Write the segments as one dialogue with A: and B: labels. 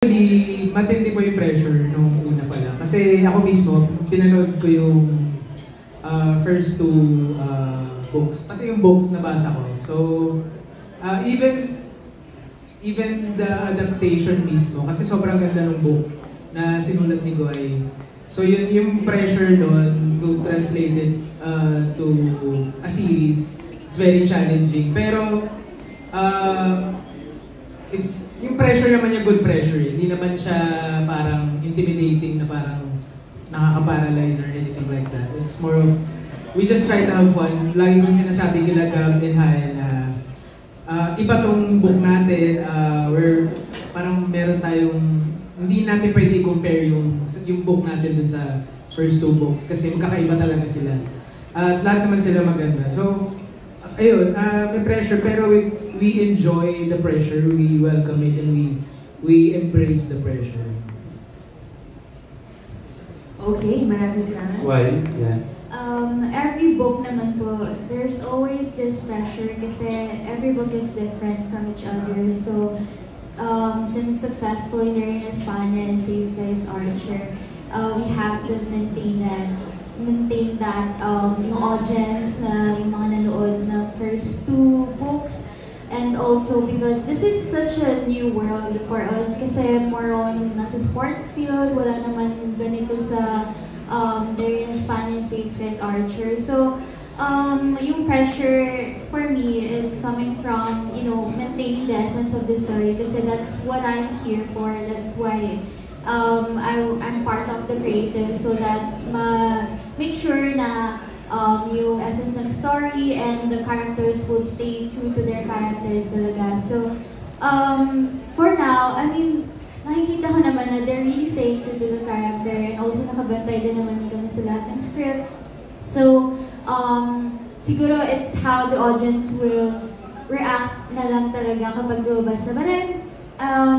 A: Actually, matindi po yung pressure nung una pa lang. Kasi ako mismo, pinanood ko yung first two books. Pati yung books na basa ko. So, even the adaptation mismo, kasi sobrang ganda ng book na sinulat ni Goy. So, yun yung pressure doon to translate it to a series. It's very challenging. Pero, yung pressure naman niya good pressure. Hindi naman siya parang intimidating na parang nakaka-paralyze or anything like that. It's more of, we just try to have fun. Lagi kong sinasabi kila Gab and Haya na iba tong book natin where parang meron tayong, hindi natin pwede i-compare yung book natin dun sa first two books kasi magkakaiba talaga sila. At lahat naman sila maganda. So, ayun, may pressure pero we enjoy the pressure, we welcome it, and we embrace the pressure.
B: Okay, maraming salamat.
C: Why? Yeah.
D: Every book naman po, there's always this pressure kasi every book is different from each other. So, since successfully during Espana and Saves Guys Archer, we have to maintain that yung audience na yung mga nanood ng first two books. And also because this is such a new world for us kasi more on nasa sports field, wala naman ganito sa Darren Espana and Saves Guys Archer. So, yung pressure for me is coming from, maintaining the essence of the story kasi that's what I'm here for. That's why I'm part of the creative so that make sure na yung essence ng story and the characters will stay true to their characters talaga. So, for now, I mean, nakikita ko naman na they're really staying true to the character and also nakabantay din naman kami sa lahat ng script. So, siguro it's how the audience will react na lang talaga kapag lumabas na. But then,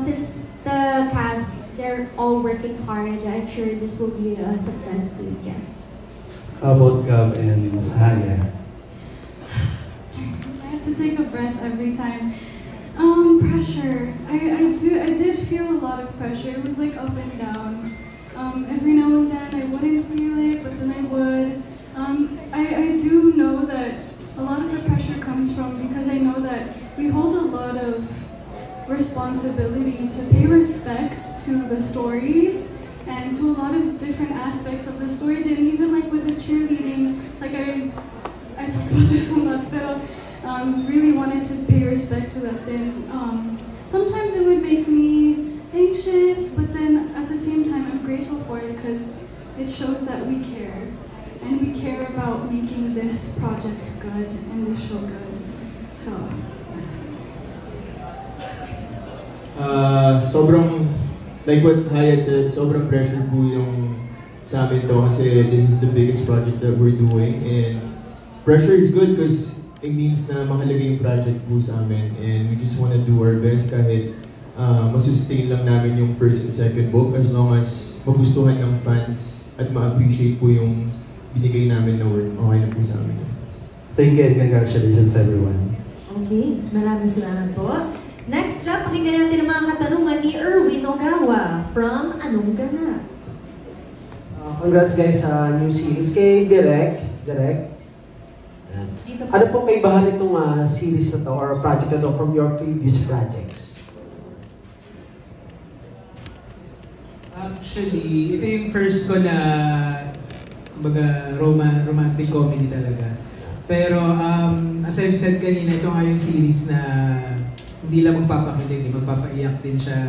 D: since the cast, they're all working hard, I'm sure this will be a success too. Yeah.
C: How about Gab and Sahaya?
E: I have to take a breath every time. Pressure. I did feel a lot of pressure. It was like up and down. Every now and then I wouldn't feel it, but then I would. I do know that a lot of the pressure comes from because I know that we hold a lot of responsibility to pay respect to the stories and to a lot of different aspects of the story. And even like with the cheerleading, like I talk about this a lot, but really wanted to pay respect to that. Then sometimes it would make me anxious, but then at the same time I'm grateful for it because it shows that we care. And we care about making this project good and the show good. So, yes.
F: Sobrang, like what Haya said, sobrang pressure po yung sa amin to kasi this is the biggest project that we're doing and pressure is good because it means na mahalaga yung project po sa amin and we just want to do our best kahit masustain lang namin yung first and second book as long as magustuhan ng fans at ma-appreciate po yung binigay namin na work. Okay na po sa amin.
C: Thank you and congratulations everyone.
B: Okay, maraming salamat po. Next up, pakinggan natin ang mga katanungan ni Erwin Ogawa from Anong Ganap.
G: Congrats guys sa new series. Kay Direk. Ano pong kaibahan itong series na to or project na to from your previous projects?
A: Actually, ito yung first ko na kumbaga romantic comedy talaga. Pero as I've said kanina, ito nga yung series na hindi lang magpapakilig, magpapaiyak din siya,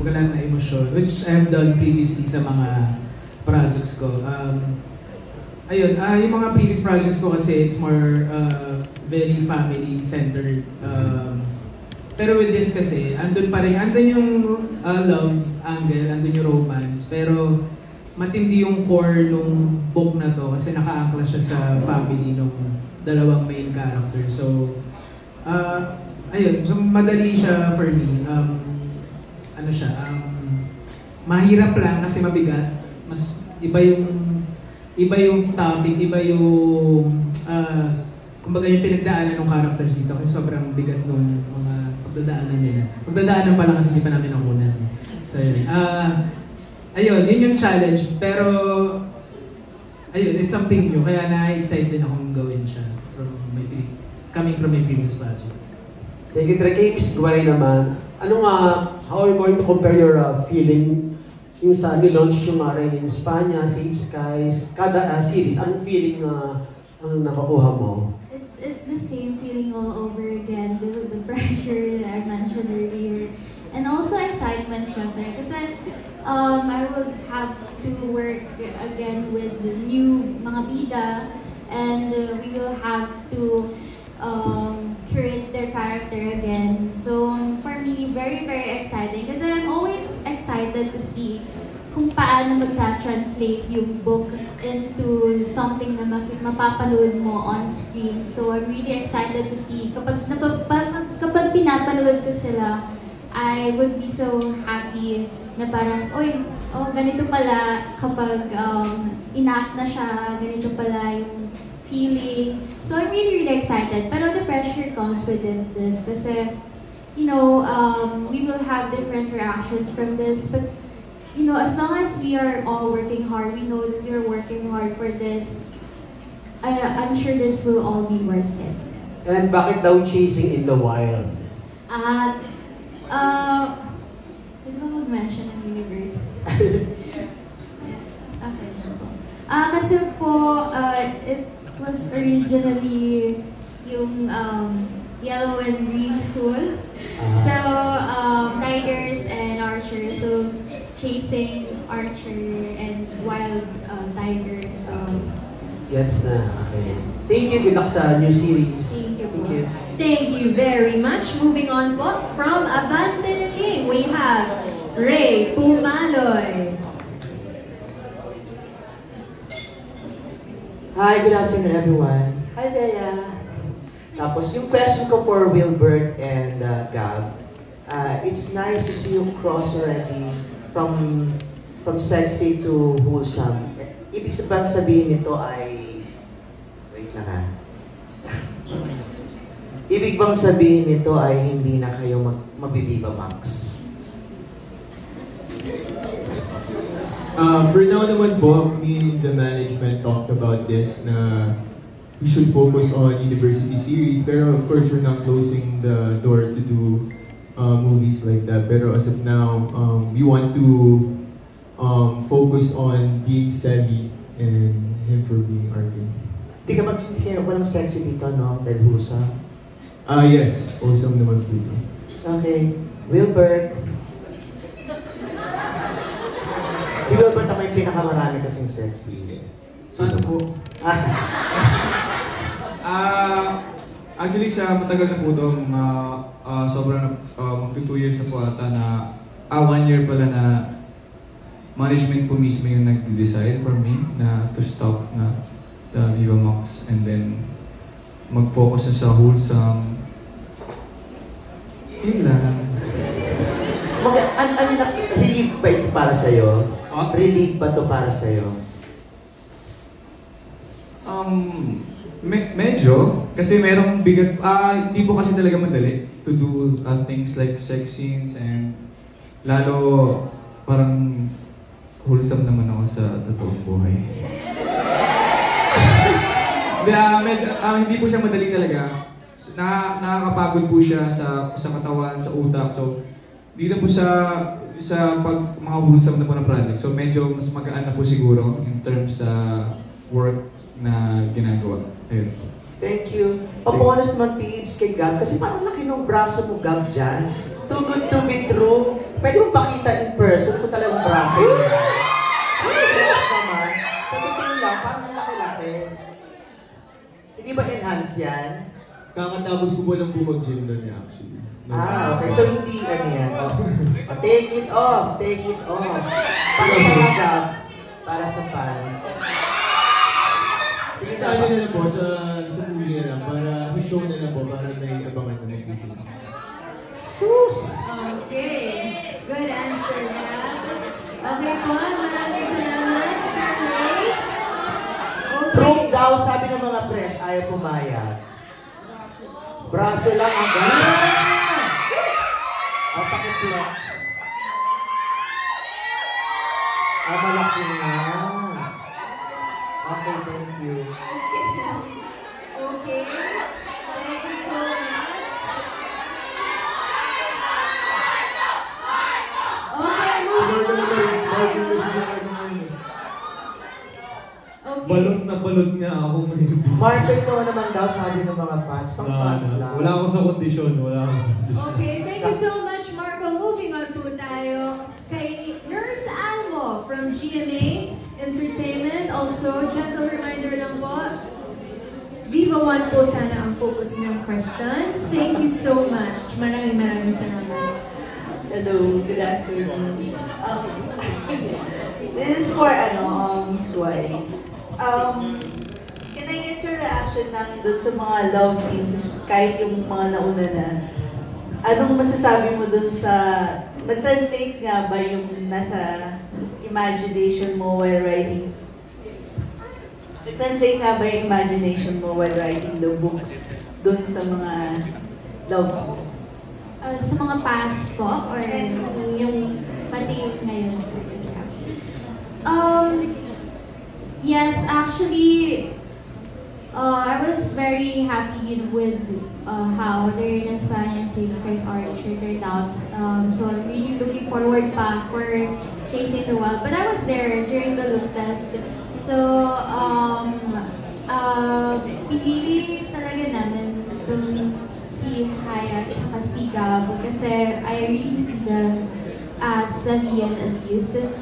A: lahat na emosyon, which I have done previously sa mga projects ko. Yung mga previous projects ko kasi it's more very family-centered. Pero with this kasi, andun yung love angle, andun yung romance, pero matindi yung core nung book na to kasi naka-angkla siya sa family nung dalawang main character. So, so madali siya for me. Mahirap lang kasi mabigat. Mas iba yung topic, iba yung kumbaga yung pinagdaanan ng characters dito kasi sobrang bigat nung mga pagdadaanan nila. Pagdadaanan pa lang kasi hindi pa namin nakunan. So yun. Ayun, yun yung challenge. Pero, ayun, it's something new. Kaya na-excite din akong gawin siya coming from my previous project.
G: Thank you, Dre. Kay Miss Guay naman, how are you going to compare your feeling yung sa nilaunch yung Rain in España, Safe Skies, kada series, anong feeling ang nakukuha mo?
D: It's the same feeling all over again, the pressure that I mentioned earlier. And also excitement, syempre. Kasi I will have to work again with the new mga bida, and we will have to create their character again. So for me, very, very exciting. Kasi I'm always excited to see kung paano magka-translate yung book into something na mapapanood mo on screen. So I'm really excited to see. Kapag pinapanood ko sila, I would be so happy na parang, ganito pala kapag inact na siya, ganito pala yung feeling. So I'm really, really excited. Pero the pressure comes with it din. Kasi, we will have different reactions from this. But, as long as we are all working hard, we know that we are working hard for this, I'm sure this will all be worth it.
G: And bakit daw Chasing in the Wild?
D: Pwede ba mag-mention ng universe? Okay. Kasi po, it was originally yung Yellow and Green School. So, Tigers and Archer. So, Chasing Archer and Wild Tiger. So,
G: Gets na. Okay. Thank you. Good luck sa new series.
D: Thank you po.
G: Thank you.
B: Thank you very much. Moving on po, from Abante Liling, we have Ray Pumaloy.
H: Hi, good afternoon everyone. Hi, Bea. Tapos yung question ko for Wilbert and Gab, it's nice to see you cross already from sexy to wholesome. Ibig sabihin nito ay, wait lang ha. Ibig bang sabihin nito ay hindi na kayo mabibiba Max?
F: For now naman po, me and the management talked about this na we should focus on university series. Pero of course, we're not closing the door to do movies like that. Pero as of now, we want to focus on being Sally and him for being Arvin.
H: Walang sexy dito, no? Dahil husa.
F: Yes. Wholesome naman po.
H: Okay. Wilbert. Si Wilbert ako yung pinakamarami kasing sexy.
I: Saan po? Actually, siya matagal na po ito. Sobrang magto 2 years na po ata na 1 year pala na management po mismo yung nag-decide for me na to stop na the Viva Max and then mag-focus na sa wholesome. Yun lang.
H: Relief ba ito para sa'yo? Relief ba ito para sa'yo?
I: Medyo. Kasi merong bigat, hindi po kasi talaga madali to do things like sex scenes and lalo parang wholesome naman ako sa totoong buhay. Medyo, hindi po siya madali talaga. Nakakapagod po siya sa katawan, sa utak. So, di na po siya sa mga wholesome na po na project. So, medyo mas magaan na po siguro in terms sa work na ginagawa. Ayun.
H: Thank you. Papungas naman tips kay Gab kasi parang laki ng braso mo, Gab, dyan. Too good to be true. Pwede mo pakita in person kung talagang braso niya. Yes naman. Sa totoo lang, parang laki-laki. Hindi ba enhance yan?
F: Kakatapos ko po lang po mag-gym doon actually.
H: Okay. So hindi yan. Take it off. Take it off. Pakita mo, Gab, para sa fans. Sige,
F: Sa ano na lang po, sa movie na lang, para sa show na lang po, para may abangan na mag-visit.
H: Sus!
B: Okay. Good answer, Gab. Okay po, maraming salamat, Sir Ray. Okay.
H: Proof daw, sabi ng mga press, ayaw pumayag. Braso lang agad. Pakiplex. Malaki nga. Okay, thank you.
B: Okay. Thank you so much. Okay, moving on tayo. Okay.
F: Balot na balot nga ako ngayon.
H: Marco, ikaw naman daw, sabi ng mga fans. Pang fans lang.
F: Wala ako sa kondisyon.
B: Okay, thank you so much, Marco. Moving on po tayo kay Nurse Almo from GMA Entertainment. Also, gentle reminder lang po, Viva One po sana ang focus ng questions. Thank you so much. Maraming salamat.
J: Hello, good afternoon. This is for Miss Dwight. Can I get your reaction doon sa mga love teams, kahit yung mga nauna na? Anong masasabi mo doon sa, nag-translate nga ba yung nasa imagination mo while writing? Nag-translate nga ba yung imagination mo while writing the books doon sa mga love teams?
D: Sa mga past po, or
J: yung
D: pati yung ngayon? Yes, actually, I was very happy with how the Rain and Spanish Saints Guys Archer turned out. So I'm really looking forward pa for Chasing the Wild. But I was there during the look test. So, pinili talaga namin itong si Haya at si Gab kasi I really see them as Zavi and Elise.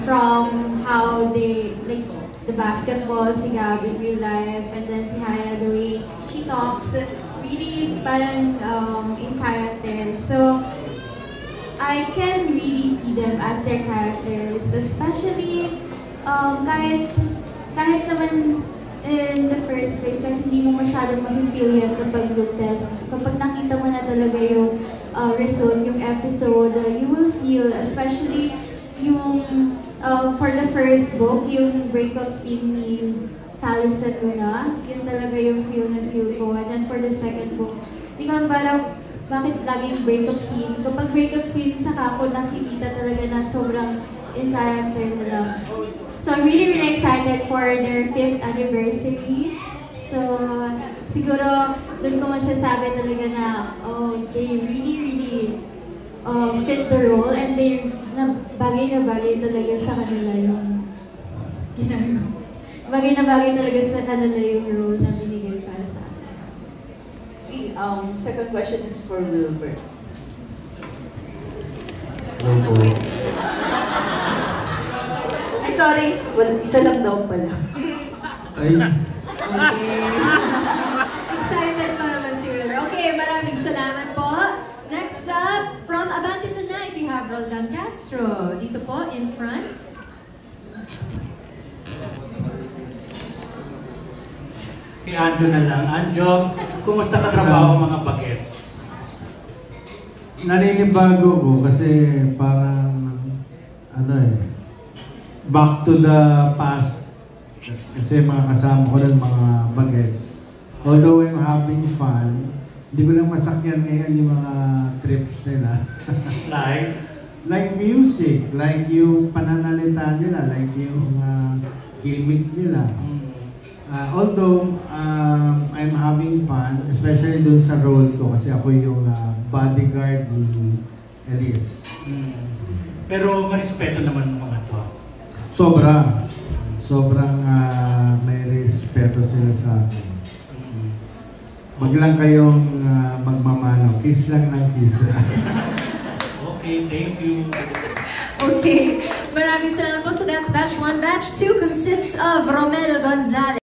D: From how they, like, the basketball, si Gab in real life, and then si Haya, the way she talks, really parang in character. So, I can really see them as their characters, especially kahit naman in the first place, kahit hindi mo masyadong ma-feel yan kapag look test, kapag nakita mo na talaga yung result, yung episode, you will feel, especially yung for the first book, yung breakup scene ni Talent sa Luna, yun talaga yung feel na feel ko. And then for the second book, di ka parang, bakit laging breakup scene? Kapag breakup scene sa kapo, nakikita talaga na sobrang in character nila. So I'm really, really excited for their 5th anniversary. So siguro, dun ko masasabi talaga na, they really, really fit the role, and they bagay na bagay talaga sa kanila yung ginagawa. Bagay na bagay talaga sa kanila yung role na binigay para sa akin.
J: Okay, second question is for Wilbert.
G: No po.
J: Ay, sorry. Well, isa lang daw pala.
G: Ay.
B: Okay. Excited pa naman si Wilbert. Okay, maraming salamat po. Next up, from Abante Tonight, we have Roldan Castro. Dito po, in front.
K: Kay Anjo na lang. Anjo, kumusta ka trabaho mga bagets?
L: Naninibago ko kasi parang back to the past kasi mga kasama ko ng mga bagets. Although I'm having fun, hindi ko lang masakyan ngayon yung mga trips nila. Like music, like yung pananalita nila, like yung gimmick nila. Although I'm having fun, especially dun sa role ko kasi ako yung bodyguard ni Elise.
K: Pero marespeto naman ng mga to.
L: Sobrang may respeto sila sa akin. Wag lang kayong magmamano. Kiss lang ng kiss.
K: Okay, thank you.
B: Okay, maraming salamat po. So that's batch 1. Batch 2 consists of Romel Gonzalez.